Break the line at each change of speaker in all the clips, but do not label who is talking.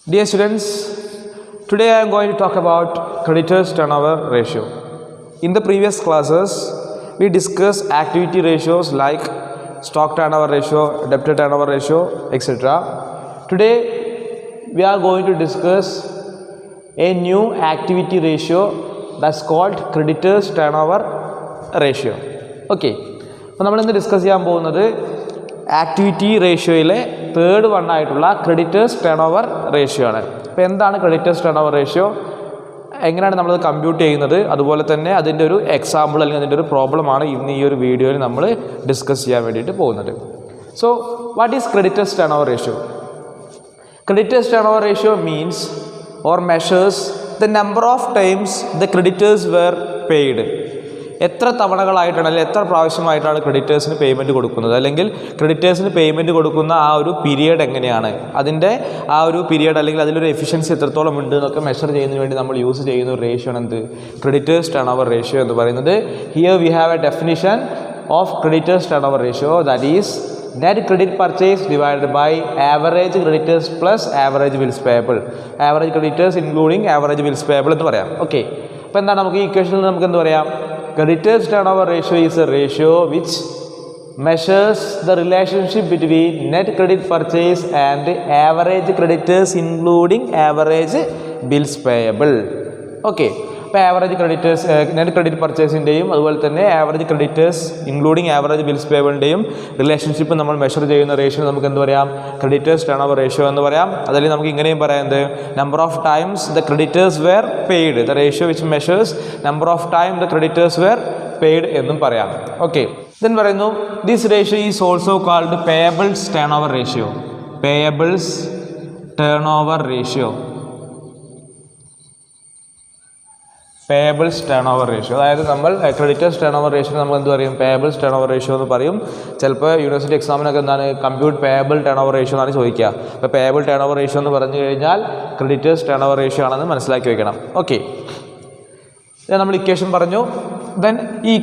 Dear students, today I am going to talk about creditors turnover ratio. In the previous classes, we discussed activity ratios like stock turnover ratio, debtor turnover ratio, etc. Today, we are going to discuss a new activity ratio that's called creditors turnover ratio. Okay. So, we will discuss activity ratio third one ആയിട്ടുള്ള creditors turnover ratio ആണ്. അപ്പോൾ എന്താണ് creditors turnover ratio? എങ്ങനെയാണ് നമ്മൾ അത് compute ചെയ്യുന്നത്? അതുപോലെ തന്നെ അതിൻ്റെ ഒരു എക്സാമ്പിൾ അല്ലെങ്കിൽ അതിൻ്റെ ഒരു പ്രോബ്ലം ആണ് ഇന്ന് ഈ ഒരു വീഡിയോയിൽ നമ്മൾ ഡിസ്കസ് ചെയ്യാൻ വേണ്ടിയിട്ട് പോകുന്നത്. So what is creditors turnover ratio? Creditors turnover ratio means or measures the number of times the creditors were paid. എത്ര തവണകളായിട്ടാണ് അല്ലെങ്കിൽ എത്ര പ്രാവശ്യമായിട്ടാണ് ക്രെഡിറ്റേഴ്സിന് പേയ്മെൻറ്റ് കൊടുക്കുന്നത്, അല്ലെങ്കിൽ ക്രെഡിറ്റേഴ്സിന് പേയ്മെൻറ്റ് കൊടുക്കുന്ന ആ ഒരു പീരിയഡ് എങ്ങനെയാണ്, അതിൻ്റെ ആ ഒരു പീരിയഡ് അല്ലെങ്കിൽ അതിലൊരു എഫിഷ്യൻസി എത്രത്തോളം ഉണ്ട് എന്നൊക്കെ മെഷർ ചെയ്യുന്നതിന് വേണ്ടി നമ്മൾ യൂസ് ചെയ്യുന്ന ഒരു റേഷ്യോ ആണ് എന്ത്, ക്രെഡിറ്റേഴ്സ് ടേൺഓവർ റേഷ്യോ എന്ന് പറയുന്നത്. Here we have A definition of creditors turnover ratio, that is net credit purchase divided by average creditors plus average bills payable. Average creditors including average bills payable എന്ന് പറയാം. Okay, അപ്പോൾ എന്താണ് നമുക്ക് ഈ ഇക്വേഷനിൽ നമുക്ക് എന്ത് പറയാം? Creditors turnover ratio is a ratio which measures the relationship between net credit purchase and average creditors including average bills payable. Okay, അപ്പോൾ ആവറേജ് ക്രെഡിറ്റേഴ്സ് നെറ്റ് ക്രെഡിറ്റ് പർച്ചേസിൻ്റെയും അതുപോലെ തന്നെ average creditors including average bills പേബിളിൻ്റെയും relationship നമ്മൾ measure ചെയ്യുന്ന ratio നമുക്ക് എന്ത് പറയാം? ക്രെഡിറ്റേഴ്സ് ടേൺഓവർ റേഷ്യോ എന്ന് പറയാം. അതിൽ നമുക്ക് ഇങ്ങനെയും പറയാം, എന്ത്, number of times the creditors were paid, the ratio which measures number of time the creditors were paid എന്നും പറയാം. ഓക്കെ, ദെൻ പറയുന്നു this ratio is also called payables turnover ratio. Payables turnover ratio, payables turnover ratio. അതായത് നമ്മൾ creditors turnover ratio നമ്മൾ എന്ത് പറയും? Payables turnover ratio എന്ന് പറയും. ചിലപ്പോൾ യൂണിവേഴ്സിറ്റി എക്സാമിനൊക്കെ എന്താണ് കമ്പ്യൂട്ട് പേയബിൾ ടേൺഓവർ റേഷ്യോ എന്നാണ് ചോദിക്കുക. അപ്പോൾ പേയബിൾ ടേൺഓവർ റേഷ്യോ എന്ന് പറഞ്ഞു കഴിഞ്ഞാൽ ക്രെഡിറ്റേഴ്സ് ടേൺഓവർ റേഷ്യോ ആണെന്ന് മനസ്സിലാക്കി വെക്കണം. ഓക്കെ, നമ്മൾ ഇക്വേഷൻ പറഞ്ഞു. ദെൻ ഈ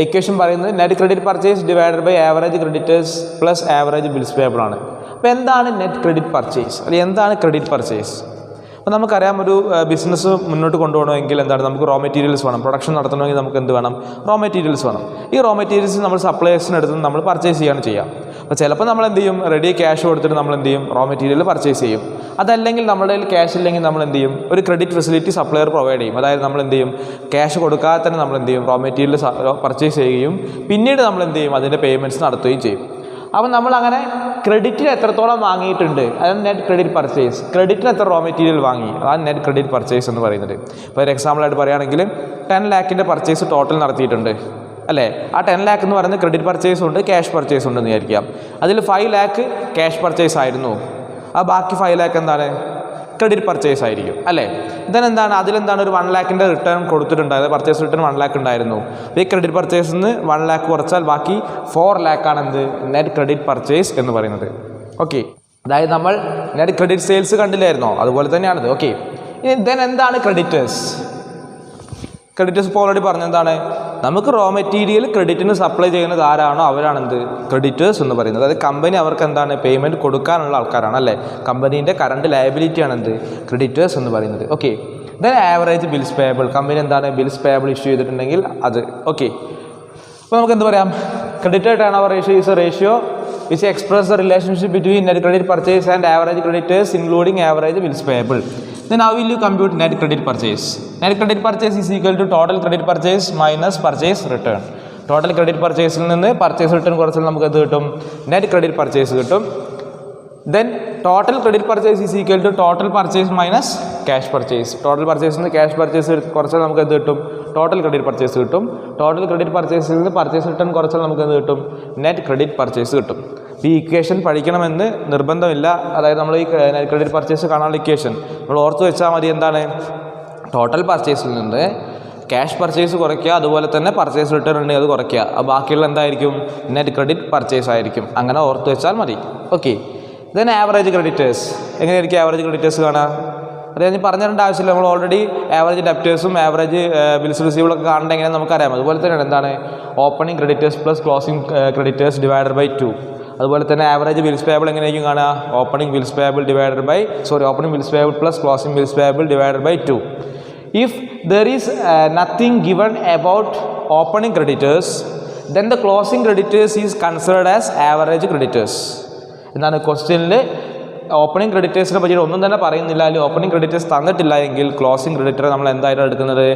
ഇക്വേഷൻ പറയുന്നത് net credit purchase divided by average creditors plus average bills payable ആണ്. അപ്പോൾ എന്താണ് നെറ്റ് ക്രെഡിറ്റ് പർച്ചേസ് അല്ലെങ്കിൽ എന്താണ് ക്രെഡിറ്റ് പർച്ചേസ്? അപ്പോൾ നമുക്കറിയാം, ഒരു ബിസിനസ് മുന്നോട്ട് കൊണ്ടുപോകണമെങ്കിൽ എന്താണ്, നമുക്ക് റോ മെറ്റീരിയൽസ് വേണം. പ്രൊഡക്ഷൻ നടത്തണമെങ്കിൽ നമുക്ക് എന്ത് വേണം? റോ മെറ്റീരിയൽസ് വേണം. ഈ റോ മെറ്റീരിയൽസ് നമ്മൾ സപ്ലയേഴ്സിന് അടുത്ത് നമ്മൾ പർച്ചേസ് ചെയ്യാണ് ചെയ്യുക. അപ്പോൾ ചിലപ്പോൾ നമ്മൾ എന്ത് ചെയ്യും? റെഡി ക്യാഷ് കൊടുത്തിട്ട് നമ്മൾ എന്ത് ചെയ്യും? റോ മെറ്റീരിയൽ പർച്ചേസ് ചെയ്യും. അതല്ലെങ്കിൽ നമ്മുടെ കയ്യിൽ ക്യാഷ് ഇല്ലെങ്കിൽ നമ്മൾ എന്ത് ചെയ്യും? ഒരു ക്രെഡിറ്റ് ഫെസിലിറ്റി സപ്ലയർ പ്രൊവൈഡ് ചെയ്യും. അതായത് നമ്മൾ എന്ത് ചെയ്യും? ക്യാഷ് കൊടുക്കാതെ തന്നെ നമ്മൾ എന്ത് ചെയ്യും? റോ മെറ്റീരിയൽ പർച്ചേസ് ചെയ്യുകയും പിന്നീട് നമ്മൾ എന്ത് ചെയ്യും? അതിൻ്റെ പേയ്മെൻറ്റ്സ് നടത്തുകയും ചെയ്യും. അപ്പോൾ നമ്മൾ അങ്ങനെ ക്രെഡിറ്റിൽ എത്രത്തോളം വാങ്ങിയിട്ടുണ്ട്, അതാണ് നെറ്റ് ക്രെഡിറ്റ് പർച്ചേസ്. ക്രെഡിറ്റിൽ എത്ര റോ മെറ്റീരിയൽ വാങ്ങി, അതാണ് നെറ്റ് ക്രെഡിറ്റ് പർച്ചേസ് എന്ന് പറയുന്നത്. ഇപ്പോൾ ഒരു എക്സാമ്പിളായിട്ട് പറയുകയാണെങ്കിൽ 10 lakhിൻ്റെ പർച്ചേസ് ടോട്ടൽ നടത്തിയിട്ടുണ്ട് അല്ലേ. ആ 10 lakh എന്ന് പറയുന്നത് ക്രെഡിറ്റ് പർച്ചേസ് ഉണ്ട്, ക്യാഷ് പർച്ചേസ് ഉണ്ടെന്ന് വിചാരിക്കാം. അതിൽ 5 lakh ക്യാഷ് പർച്ചേസ് ആയിരുന്നു, ആ ബാക്കി 5 lakh എന്താണ്? ക്രെഡിറ്റ് പർച്ചേസ് ആയിരിക്കും അല്ലേ. ഇതെന്താണ്, അതിലെന്താണ് ഒരു 1 lakhിൻ്റെ റിട്ടേൺ കൊടുത്തിട്ടുണ്ടായത്, പർച്ചേസ് റിട്ടേൺ 1 lakh ഉണ്ടായിരുന്നു. ഈ ക്രെഡിറ്റ് പർച്ചേസിൽ നിന്ന് 1 lakh കുറച്ചാൽ ബാക്കി 4 lakh ആണ് എന്ത്, നെറ്റ് ക്രെഡിറ്റ് പർച്ചേസ് എന്ന് പറയുന്നത്. ഓക്കെ, അതായത് നമ്മൾ നെറ്റ് ക്രെഡിറ്റ് സെയിൽസ് കണ്ടില്ലായിരുന്നോ, അതുപോലെ തന്നെയാണിത്. ഓക്കെ, ഇനി ദെൻ എന്താണ് ക്രെഡിറ്റേഴ്സ്? ക്രെഡിറ്റേഴ്സ് ഇപ്പോൾ ഓൾറെഡി പറഞ്ഞെന്താണ്, നമുക്ക് റോ മെറ്റീരിയൽ ക്രെഡിറ്റിന് സപ്ലൈ ചെയ്യുന്നത് ആരാണോ അവരാണെന്ത്, ക്രെഡിറ്റേഴ്സ് എന്ന് പറയുന്നത്. അതായത് കമ്പനി അവർക്ക് എന്താണ് പേയ്മെൻറ്റ് കൊടുക്കാനുള്ള ആൾക്കാരാണ് അല്ലേ. കമ്പനീൻ്റെ കറണ്ട് ലയബിലിറ്റി ആണെന്ത്, ക്രെഡിറ്റേഴ്സ് എന്ന് പറയുന്നത്. Okay, then average bills payable, company എന്താണ് ബിൽസ് പേയബിൾ ഇഷ്യൂ ചെയ്തിട്ടുണ്ടെങ്കിൽ അത്. ഓക്കെ, അപ്പോൾ നമുക്ക് എന്ത് പറയാം? Creditor turnover ratio is A ratio which express the relationship between net credit purchase and average creditors including average bills payable. Then how will you compute net credit purchase? Net credit purchase is equal to total credit purchase minus purchase return. Total credit purchase നിന്ന് purchase return കുറച്ചാൽ നമുക്ക് എന്ത് കിട്ടും? net credit purchase കിട്ടും. Then total credit purchase is equal to total purchase minus cash purchase. Total purchase നിന്ന് cash purchase കുറച്ചാൽ നമുക്ക് എന്ത് കിട്ടും? total credit purchase കിട്ടും. Total credit purchase നിന്ന് purchase return കുറച്ചാൽ നമുക്ക് എന്ത് കിട്ടും? net credit purchase കിട്ടും. ഈ ഇക്വേഷൻ പഠിക്കണമെന്ന് നിർബന്ധമില്ല. അതായത് നമ്മൾ ഈ നെറ്റ് ക്രെഡിറ്റ് പർച്ചേസ് കാണാനുള്ള ഇക്വേഷൻ നമ്മൾ ഓർത്ത് വെച്ചാൽ മതി. എന്താണ്? ടോട്ടൽ പർച്ചേസിൽ നിന്ന് ക്യാഷ് പർച്ചേസ് കുറയ്ക്കുക, അതുപോലെ തന്നെ പർച്ചേസ് റിട്ടേൺ ഉണ്ടെങ്കിൽ അത് കുറയ്ക്കുക. അപ്പോൾ ബാക്കിയുള്ള എന്തായിരിക്കും? നെറ്റ് ക്രെഡിറ്റ് പർച്ചേസ് ആയിരിക്കും. അങ്ങനെ ഓർത്ത് വെച്ചാൽ മതി. Okay, then average creditors. എങ്ങനെയായിരിക്കും ആവറേജ് ക്രെഡിറ്റേഴ്സ് കാണുക? അത് ഞാൻ പറഞ്ഞിരേണ്ട ആവശ്യമില്ല. നമ്മൾ ഓൾറെഡി ആവറേജ് ഡെപ്റ്റേഴ്സും ആവറേജ് ബിൽസ് റിസീവബിളൊക്കെ കാണേണ്ട എങ്ങനെ നമുക്കറിയാം. അതുപോലെ തന്നെയാണ് എന്താണ് opening creditors plus closing creditors divided by 2. അതുപോലെ തന്നെ ആവറേജ് ബിൽസ് പേബിൾ എങ്ങനെയായിരിക്കും കാണുക? Opening bills payable opening bills payable plus closing bills payable divided by 2. If there is nothing given about opening creditors, then the closing creditors is considered as average creditors. എന്താണ് ക്വസ്റ്റ്യനിൽ opening ക്രെഡിറ്റേഴ്സിനെ പറ്റി ഒന്നും തന്നെ പറയുന്നില്ല, അല്ലെങ്കിൽ opening creditors തന്നിട്ടില്ല എങ്കിൽ closing creditor നമ്മൾ എന്തായിട്ടാണ് എടുക്കുന്നത്?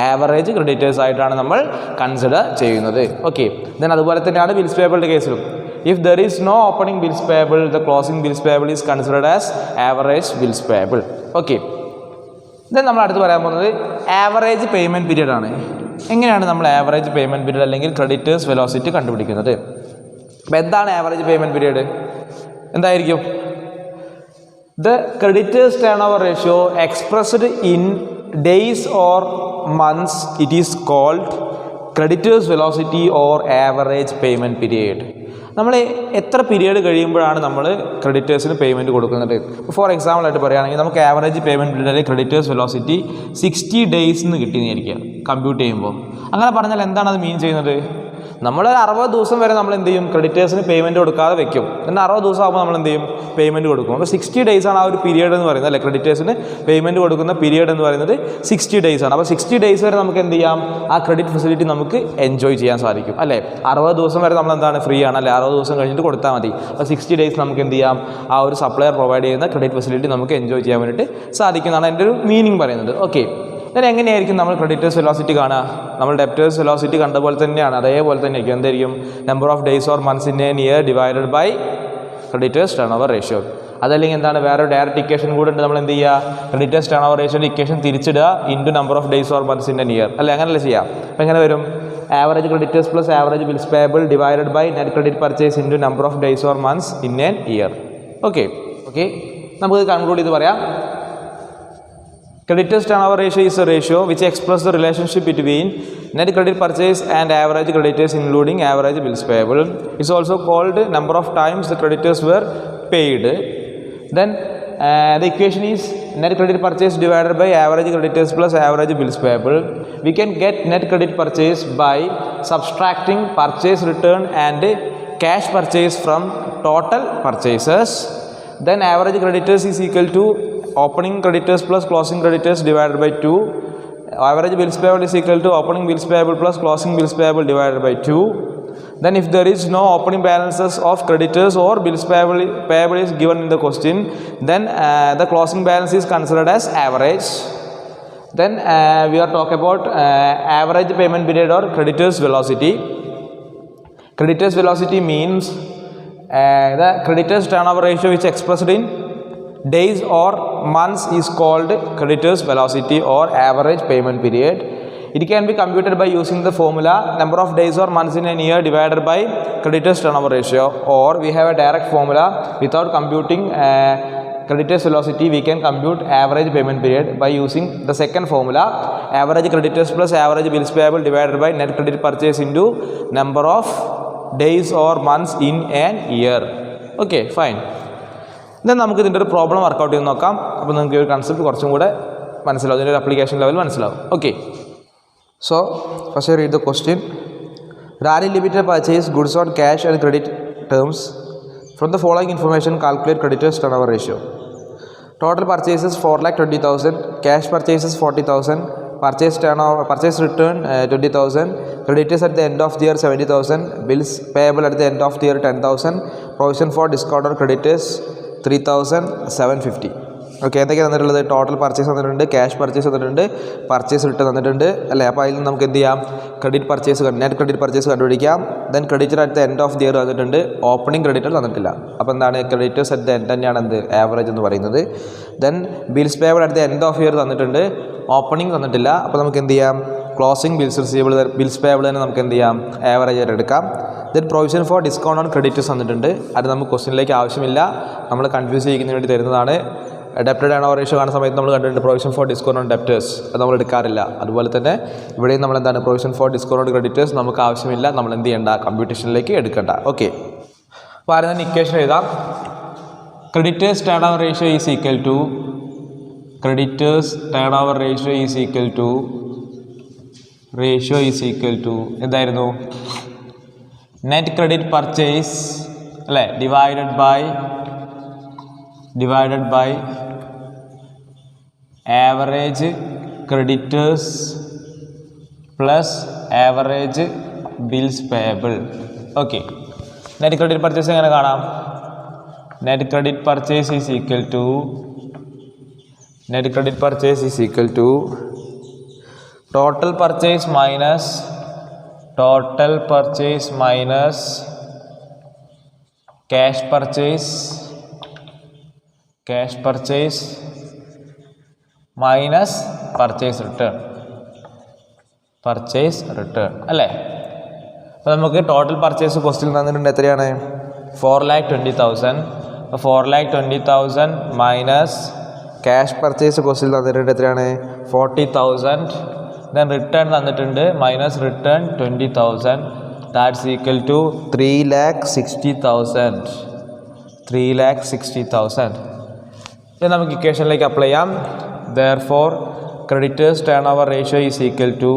ആവറേജ് ക്രെഡിറ്റേഴ്സ് ആയിട്ടാണ് നമ്മൾ കൺസിഡർ ചെയ്യുന്നത്. ഓക്കെ, ദെൻ അതുപോലെ തന്നെയാണ് ബിൽസ് പേബിളിൻ്റെ കേസിലും. If there is no opening bills payable, the closing bills payable is considered as average bills payable. Okay. Then നമ്മൾ അടുത്ത് പറയാൻ പോകുന്നത് ആവറേജ് പേയ്മെൻറ്റ് പീരീഡ് ആണ്. എങ്ങനെയാണ് നമ്മൾ ആവറേജ് പേയ്മെൻറ്റ് പീരീഡ് അല്ലെങ്കിൽ ക്രെഡിറ്റേഴ്സ് വെലോസിറ്റി കണ്ടുപിടിക്കുന്നത്? അപ്പോൾ എന്താണ് ആവറേജ് പേയ്മെൻറ്റ് പീരീഡ്? എന്തായിരിക്കും? The creditors turnover ratio expressed in days or months, it is called creditors velocity or average payment period. നമ്മൾ എത്ര പീരീഡ് കഴിയുമ്പോഴാണ് നമ്മൾ ക്രെഡിറ്റേഴ്സിന് പേയ്മെൻറ്റ് കൊടുക്കുന്നത്? ഫോർ എക്സാമ്പിൾ ആയിട്ട് പറയുകയാണെങ്കിൽ നമുക്ക് ആവറേജ് പേയ്മെൻറ്റ് പീരീഡ് അല്ലെങ്കിൽ ക്രെഡിറ്റേഴ്സ് വെലോസിറ്റി 60 days എന്ന് കിട്ടിയെന്നിരിക്കുക കമ്പ്യൂട്ട് ചെയ്യുമ്പോൾ. അങ്ങനെ പറഞ്ഞാൽ എന്താണ് അത് മീൻ ചെയ്യുന്നത്? നമ്മൾ 60 ദിവസം വരെ നമ്മൾ എന്ത് ചെയ്യും? ക്രെഡിറ്റേഴ്സിന് പേയ്മെൻറ്റ് കൊടുക്കാതെ വെക്കും. എന്നാൽ 60 ദിവസം ആകുമ്പോൾ നമ്മൾ എന്ത് ചെയ്യും? പേയ്മെൻറ്റ് കൊടുക്കും. അപ്പോൾ 60 days ആണ് ആ ഒരു പീരീഡ് എന്ന് പറയുന്നത്, അല്ലെ? ക്രെഡിറ്റേഴ്സിന് പേയ്മെൻറ്റ് കൊടുക്കുന്ന പീരീഡ് എന്ന് പറയുന്നത് 60 days ആണ്. അപ്പോൾ 60 days വരെ നമുക്ക് എന്ത് ചെയ്യാം? ആ ക്രെഡിറ്റ് ഫെസിലിറ്റി നമുക്ക് എൻജോയ് ചെയ്യാൻ സാധിക്കും, അല്ലേ? 60 ദിവസം വരെ നമ്മൾ എന്താണ്? ഫ്രീ ആണ്, അല്ലേ? 60 ദിവസം കഴിഞ്ഞിട്ട് കൊടുത്താൽ മതി. അപ്പോൾ 60 days നമുക്ക് എന്ത് ചെയ്യാം? ആ ഒരു സപ്ലയർ പ്രൊവൈഡ് ചെയ്യുന്ന ക്രെഡിറ്റ് ഫെസിലിറ്റി നമുക്ക് എൻജോയ് ചെയ്യാൻ വേണ്ടിയിട്ട് സാധിക്കുന്നതാണ് എൻ്റെ ഒരു മീനിങ് പറയുന്നത്. ഓക്കെ, then എങ്ങനെയായിരിക്കും നമ്മൾ ക്രെഡിറ്റേഴ്സ് വെലോസിറ്റി കാണുക? നമ്മൾ ഡെപ്റ്റേഴ്സ് വെലോസിറ്റി കണ്ട പോലെ തന്നെയാണ്, അതേപോലെ തന്നെ ആയിരിക്കും. എന്തായിരിക്കും? Number of days or months in an year divided by creditors turnover ratio. അതല്ലെങ്കിൽ എന്താണ്? വേറെ ഡയറക്റ്റ് ഇക്വേഷൻ കൂടെ ഉണ്ട്. നമ്മൾ എന്ത് ചെയ്യുക? ക്രെഡിറ്റേഴ്സ് ടേൺ ഓവർ റേഷ്യോയുടെ ഇക്വേഷൻ തിരിച്ചിടുക into number of days or months in an year, അല്ലേ? അങ്ങനെയല്ലേ ചെയ്യാം. അപ്പോൾ എങ്ങനെ വരും? Average creditors plus average bills payable divided by net credit purchase into number of days or months in an year. Okay, നമുക്ക് conclude ചെയ്ത് പറയാം. Creditors turnover ratio is a ratio which expresses the relationship between net credit purchase and average creditors including average bills payable. It's also called number of times the creditors were paid. Then the equation is net credit purchase divided by average creditors plus average bills payable. We can get net credit purchase by subtracting purchase return and cash purchase from total purchases. Then average creditors is equal to opening creditors plus closing creditors divided by 2. Average bills payable is equal to opening bills payable plus closing bills payable divided by 2. Then if there is no opening balances of creditors or bills payable is given in the question, then the closing balance is considered as average. Then we are talking about average payment period or creditors velocity. Creditors velocity means the creditors turnover ratio which expressed in days or months is called creditors velocity or average payment period. It can be computed by using the formula number of days or months in a year divided by creditors turnover ratio, or we have a direct formula without computing creditors velocity. We can compute average payment period by using the second formula, average creditors plus average bills payable divided by net credit purchase into number of days or months in an year. Okay, fine. Then നമുക്ക് ഇതിൻ്റെ ഒരു problem workout ചെയ്ത് നോക്കാം. അപ്പോൾ നിങ്ങൾക്ക് ഈ ഒരു concept കുറച്ചും കൂടെ മനസ്സിലാവും, ഇതിൻ്റെ ഒരു അപ്ലിക്കേഷൻ ലെവൽ മനസ്സിലാവും. Okay, so first I read the question. Rally Limited purchase goods on cash and credit terms. From the following information, calculate creditors turnover ratio. Total purchases 4,20,000, cash purchases 40,000, purchase return 20,000, creditors at the end of the year 70,000, bills payable at the end of the year 10,000, provision for discount on creditors 3,750. Okay, എന്തൊക്കെയാണ് തന്നിട്ടുള്ളത്? Total purchase തന്നിട്ടുണ്ട്, cash purchase തന്നിട്ടുണ്ട്, purchase return തന്നിട്ടുണ്ട്, അല്ലേ? അപ്പോൾ അതിൽ നിന്ന് നമുക്ക് എന്ത് ചെയ്യാം? Credit purchase, net credit purchase കണ്ടുപിടിക്കാം. Then creditor at the end of the year തന്നിട്ടുണ്ട്, ഓപ്പണിംഗ് ക്രെഡിറ്റർ തന്നിട്ടില്ല. അപ്പോൾ എന്താണ്? ക്രെഡിറ്റേഴ്സ് അറ്റ് ദ എൻഡ് തന്നെയാണ് എന്ത്? ആവറേജ് എന്ന് പറയുന്നത്. Then bills payable at the end of year തന്നിട്ടുണ്ട്, ഓപ്പണിംഗ് തന്നിട്ടില്ല. അപ്പോൾ നമുക്ക് എന്ത് ചെയ്യാം? Closing bills receivable, bills payable തന്നെ നമുക്ക് എന്ത് ചെയ്യാം? ആവറേജ് ആയിട്ട് എടുക്കാം. Then provision for discount on creditors തന്നിട്ടുണ്ട്, അത് നമുക്ക് ക്വസ്റ്റ്യനിലേക്ക് ആവശ്യമില്ല, നമ്മൾ കൺഫ്യൂസ് ചെയ്യുന്നതിന് വേണ്ടി തരുന്നതാണ്. ഡെപ്റ്റർ ടേണോവർ റേഷ്യോ കാണുന്ന സമയത്ത് നമ്മൾ കണ്ടിട്ടുണ്ട് provision for discount on debtors, അത് നമ്മൾ എടുക്കാറില്ല. അതുപോലെ തന്നെ ഇവിടെയും നമ്മൾ എന്താണ്? Provision for discount on creditors നമുക്ക് ആവശ്യമില്ല, നമ്മൾ എന്ത് ചെയ്യേണ്ട? കമ്പ്യൂട്ടേഷനിലേക്ക് എടുക്കേണ്ട. ഓക്കെ, അപ്പോൾ ആരും തന്നെ ഇക്വേഷൻ എഴുതാം. Creditors turnover ratio is equal to ratio is equal to എന്തായിരുന്നു? നെറ്റ് ക്രെഡിറ്റ് പർച്ചേസ് അല്ലേ, divided by average creditors plus average bills payable. Okay, net credit purchase എങ്ങനെ കാണാം? Net credit purchase is equal to total purchase minus cash purchase minus purchase return അല്ലേ. അപ്പോൾ നമുക്ക് total purchase കോസ്റ്റിൽ തന്നിട്ടുണ്ട് എത്രയാണ്? 4,20,000. അപ്പോൾ 4,20,000 minus cash purchase കോസ്റ്റിൽ തന്നിട്ടുണ്ട് എത്രയാണ്? 40,000. ദെൻ റിട്ടേൺ തന്നിട്ടുണ്ട് minus return 20,000. That's equal to 3,60,000. ഇത് നമുക്ക് ഇക്വേഷനിലേക്ക് അപ്ലൈ ചെയ്യാം. Therefore, creditors turnover ratio is equal to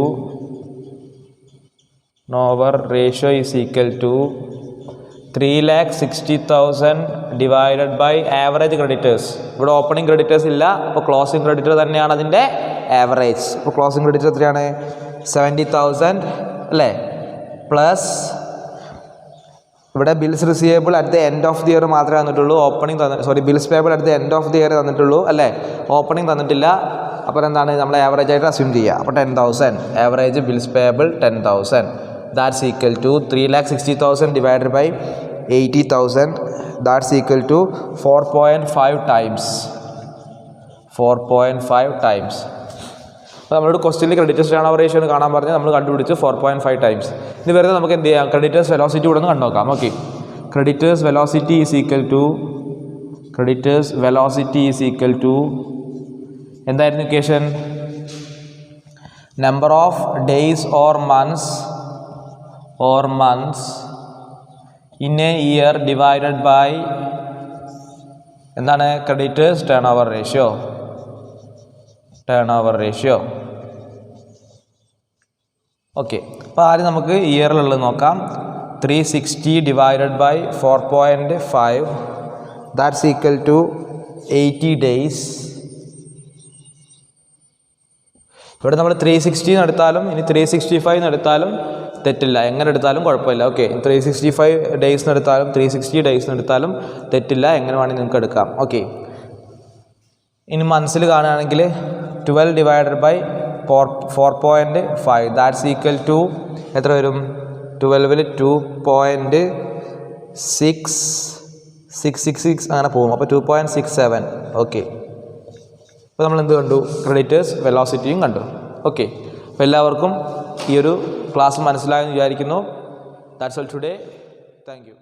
3,60,000 divided by average creditors. ഇവിടെ ഓപ്പണിംഗ് ക്രെഡിറ്റേഴ്സ് ഇല്ല, അപ്പോൾ ക്ലോസിംഗ് ക്രെഡിറ്റർ തന്നെയാണ് അതിൻ്റെ ആവറേജ്. അപ്പോൾ ക്ലോസിംഗ് ക്രെഡിറ്റർ എത്രയാണ്? 70,000 അല്ലേ, പ്ലസ് ഇവിടെ bills receivable at the end of the year മാത്രമേ തന്നിട്ടുള്ളൂ. Bills payable at the end of the year തന്നിട്ടുള്ളൂ അല്ലേ, ഓപ്പണിംഗ് തന്നിട്ടില്ല. അപ്പോൾ എന്താണ് നമ്മൾ ആവറേജ് ആയിട്ട് അസ്യൂം ചെയ്യുക. അപ്പോൾ 10,000 average bills payable 10,000. That's equal to 3,60,000 divided by 80,000. That's equal to 4.5 times. അപ്പോൾ നമ്മളോട് ക്വസ്റ്റ്യനിൽ ക്രെഡിറ്റേഴ്സ് ടേൺ ഓവർ റേഷ്യോ കാണാൻ പറഞ്ഞ് നമ്മൾ കണ്ടുപിടിച്ച് 4.5 ടൈംസ്. ഇത് വരുന്നത് നമുക്ക് എന്ത് ചെയ്യാം? ക്രെഡിറ്റേഴ്സ് വെലോസിറ്റി കൂടെ ഒന്ന് കണ്ടുനോക്കാം. Okay, creditors velocity is equal to എന്തായിരുന്നു equation? Number of days or months in a year divided by എന്താണ്? Creditors turnover ratio. Okay, അപ്പോൾ ആദ്യം നമുക്ക് ഇയറിലുള്ളത് നോക്കാം. 360 ഡിവൈഡഡ് by 4.5 that's equal to 80 days. ഇവിടെ നമ്മൾ 360 എടുത്താലും ഇനി 365 എടുത്താലും തെറ്റില്ല, എങ്ങനെ എടുത്താലും കുഴപ്പമില്ല. ഓക്കെ, 365 ഡേയ്സ് എടുത്താലും 360 ഡേയ്സ് എടുത്താലും തെറ്റില്ല, എങ്ങനെ വേണമെങ്കിൽ നിങ്ങൾക്ക് എടുക്കാം. ഓക്കെ, ഇനി മന്ത്സിൽ കാണുകയാണെങ്കിൽ 12 divided by 4.5 that's equal to എത്ര വരും? 12ൽ 2.666 അങ്ങനെ പോകും. അപ്പോൾ 2.67. ഓക്കെ, അപ്പോൾ നമ്മൾ എന്ത് കണ്ടു? ക്രെഡിറ്റേഴ്സ് വെലോസിറ്റിയും കണ്ടു. ഓക്കെ, അപ്പോൾ എല്ലാവർക്കും ഈ ഒരു ക്ലാസ് മനസ്സിലായെന്ന് വിചാരിക്കുന്നു. That's all today. Thank you.